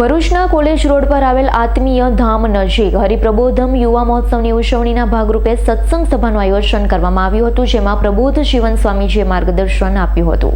ભરૂચના college road પર આવેલ આત્મીય ધામ નજીક હરિપ્રબોધમ યુવા મહોત્સવની ઉજવણીના ભાગરૂપે સત્સંગ સભાનું આયોજન કરવામાં આવ્યું હતું, જેમાં પ્રબોધ જીવન સ્વામીજીએ માર્ગદર્શન આપ્યું હતું.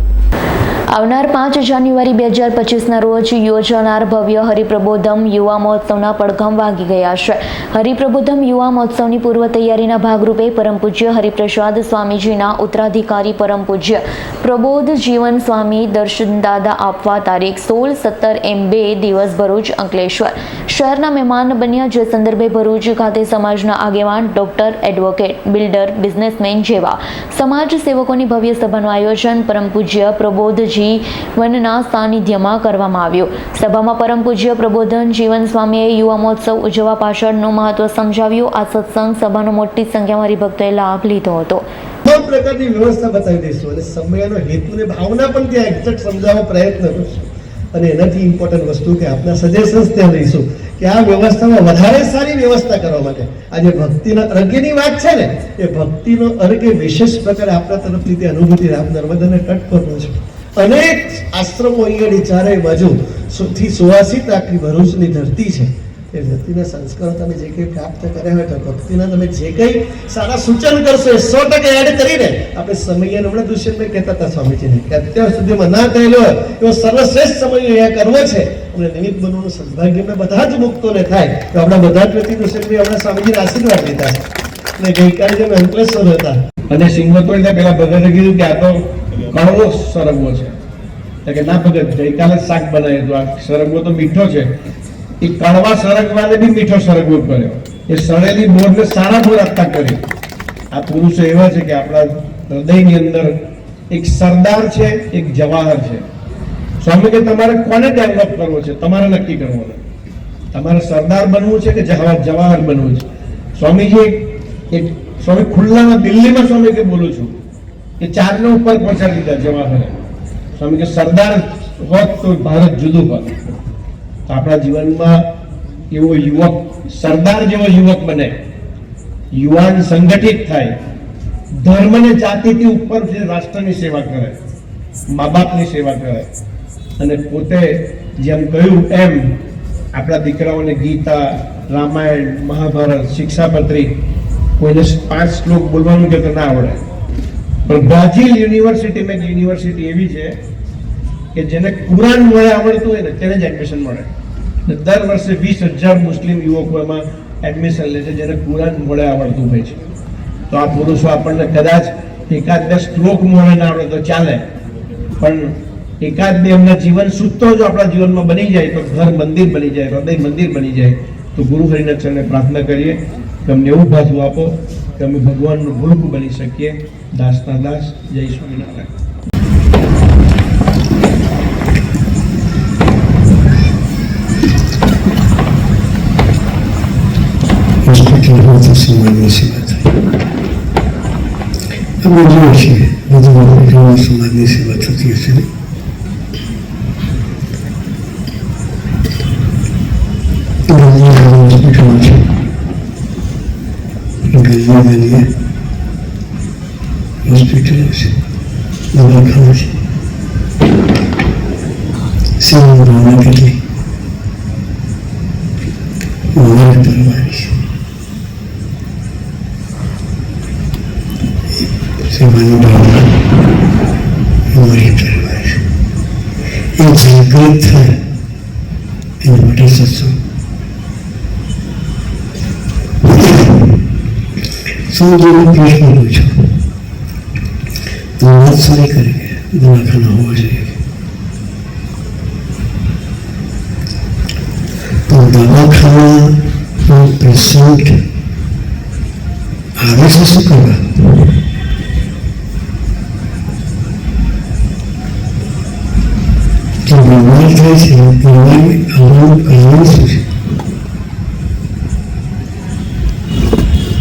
આવનાર 5 જાન્યુઆરી 2025ના રોજ યોજાનાર ભવ્ય હરિપ્રબોધમ યુવા મહોત્સવના પડઘમ વાગી ગયા છે. હરિપ્રબોધમ યુવા મહોત્સવની પૂર્વ તૈયારીના ભાગરૂપે પરમ પૂજ્ય હરિપ્રસાદ સ્વામીજીના ઉત્તરાધિકારી પરમ પૂજ્ય પ્રબોધ જીવન સ્વામી દર્શનદાદા આપવા તારીખ 16, 17 એમ 2 દિવસ ભરૂચ અંકલેશ્વર શહેરના મહેમાન બન્યા, જે સંદર્ભે ભરૂચ ખાતે સમાજના આગેવાન, ડોક્ટર, એડવોકેટ, બિલ્ડર, બિઝનેસમેન જેવા સમાજ સેવકોની ભવ્ય સભાનું આયોજન પરમ પૂજ્ય પ્રબોધ જીવનના સાનિધ્યમાં કરવામાં આવ્યું. સભામાં પરમ પૂજ્ય પ્રબોધન જીવન સ્વામીએ યુવા મહોત્સવ ઉજવવા પાછળનું મહત્વ સમજાવ્યું. આ સત્સંગ સભાનો મોટી સંખ્યામાં હરિભક્તોએ લાભ લીધો હતો. તમામ પ્રકારની વ્યવસ્થા બતાવી દઈશું અને સમયનો હેતુ અને ભાવના પણ ત્યાં એક્ઝેક્ટ સમજાવવા પ્રયત્ન કરશું. અને એનાથી ઇમ્પોર્ટન્ટ વસ્તુ કે આપના સજેશન્સ ત્યાં લઈશું કે આ વ્યવસ્થામાં વધારે સારી વ્યવસ્થા કરવા માટે આજે ભક્તિના અર્ઘ્યની વાત છે ને, એ ભક્તિનો અર્ઘ્ય વિશેષ પ્રકારે આપણા તરફથી તે અનુભૂતિ આપ નર્મદાને તટ પરનો છે. અનેક આશ્રમો અહીંયાની ચારેય બાજુ થી સુવાસિત આખી ભરૂચની ધરતી છે. એ ધરતીના સંસ્કારો તમે જે કંઈ પ્રાપ્ત કર્યા હોય તો ભક્તિના તમે જે કંઈ સારા સૂચન કરશો એ 100% એડ કરીને આપણે સમય હમણાં દુષ્યંતભાઈ કહેતા હતા સ્વામીજીને કે અત્યાર સુધીમાં ના થયેલો હોય એવો સર્વશ્રેષ્ઠ સમય અહીંયા કરવો છે અને નિમિત્ત બનવાનું સદભાગ્ય મેં બધા જ મુક્તોને થાય તો આપણા બધા જ પ્રતિ દુષ્યંતભાઈ આપણા સ્વામીજીના આશીર્વાદ લીધા છે. અને ગઈકાલે જેમ અંકલેશ્વર હતા અને સિંગવતોડે પેલા ભગતે કીધું કે આ તો કડવો સરગવો છે કે ના ભગત ગઈકાલે શાક બનાવ્યું હતું, આ સરગવો તો મીઠો છે. એ કડવા સરગવાને બી મીઠો સરગવો કર્યો, એ સળેલી બોરને સારા બોર આપતા કર્યો. આ પુરુષો એવા છે કે આપણા હૃદયની અંદર એક સરદાર છે, એક જવાહર છે. સ્વામી કે તમારે કોને ડેવલપ કરવો છે, તમારે નક્કી કરવાનું. તમારે સરદાર બનવું છે કે જવાહર બનવું છે. સ્વામીજી એક સ્વામી ખુલ્લામાં દિલ્હીમાં સ્વામી કે બોલું છું કે 4ને ઉપર પહોંચાડી દીધા જવાહરે. સ્વામી કે સરદાર હોત તો ભારત જુદું હોત. તો આપણા જીવનમાં એવો યુવક, સરદાર જેવો યુવક બને, યુવાન સંગઠિત થાય, ધર્મ ને જાતિથી ઉપર રાષ્ટ્રની સેવા કરે, મા બાપની સેવા કરે અને પોતે જેમ કહ્યું એમ આપણા દીકરાઓને ગીતા, રામાયણ, મહાભારત, શિક્ષાપત્રી કોઈને 5 શ્લોક બોલવાનું કે ના આવડે, પણ બ્રાઝિલ યુનિવર્સિટીમાં એક યુનિવર્સિટી એવી છે કે જેને કુરાન મોડે આવડતું હોય ને તેને જ એડમિશન મળે. દર વર્ષે 20,000 મુસ્લિમ યુવકો એમાં એડમિશન લે છે જેને કુરાન મોડે આવડતું હોય છે. તો આ પુરુષો આપણને કદાચ 1-2 શ્લોક મોડે ના આવડે તો ચાલે, પણ 1-2 એમના જીવન સૂત્રો જો આપણા જીવનમાં બની જાય તો ઘર મંદિર બની જાય, હૃદય મંદિર બની જાય. તો ગુરુ હરિના ચરણે પ્રાર્થના કરીએ કે અમને એવું ભાષું આપો કે અમે ભગવાનનું ભૂલક બની શકીએ. દાસના દાસ. જય સ્વામિનારાયણ. હોસ્પિટલમાં સમાજની સેવા થાય. અમે જોઈએ છીએ બધું હોસ્પિટલમાં સમાજની સેવા થતી હશે ને. હોસ્પિટલો છે, ગલીએ હોસ્પિટલો છે, દવાખાના છે, સેવા ભાવના કેટલી માર્ગ કરવાની છે. સેવાની ભાવના મારી કરવાની છે. એ જાગૃત થાય એના માટે સત્સંગ. સમજીને પ્રશ્ન પૂછો તો વાત સારી કરી કે દવાખાના હોવા જોઈએ. તો દવાખાના પેશન્ટ આવે છે શું કરવા? જો બીમાર થાય છે બીમારી આવવાનું કારણ શું છે?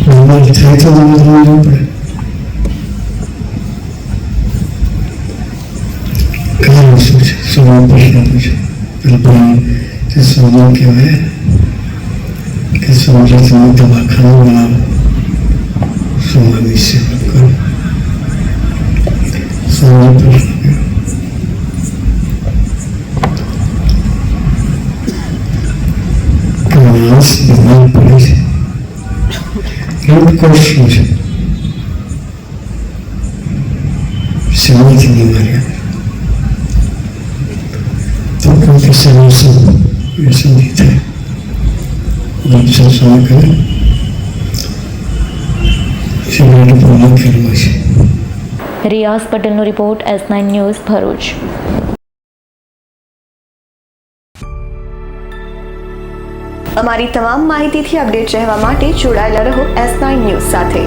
બીમાર થાય તો દવાખાના જવું પડે. કારણ શું છે? સવાલ પ્રશ્ન પૂછો. તે સવાલ કહેવાય કે સમજો તમે દવાખાનું બનાવો, સ્વામી સેવા કરો. સવાલ પ્રશ્ન પ્રશ્ન છે, શેનાથી નહીં માર્યા? તો પ્રોફેસર વ્યસન નહીં થાય. વંશા સ્વામી કહે સિગરેટ પર લખેલું છે. રિયાઝ પટેલનો રિપોર્ટ S9 ન્યૂઝ ભરૂચ. અમારી તમામ માહિતીથી અપડેટ રહેવા માટે જોડાયેલા રહો S9 ન્યૂઝ સાથે.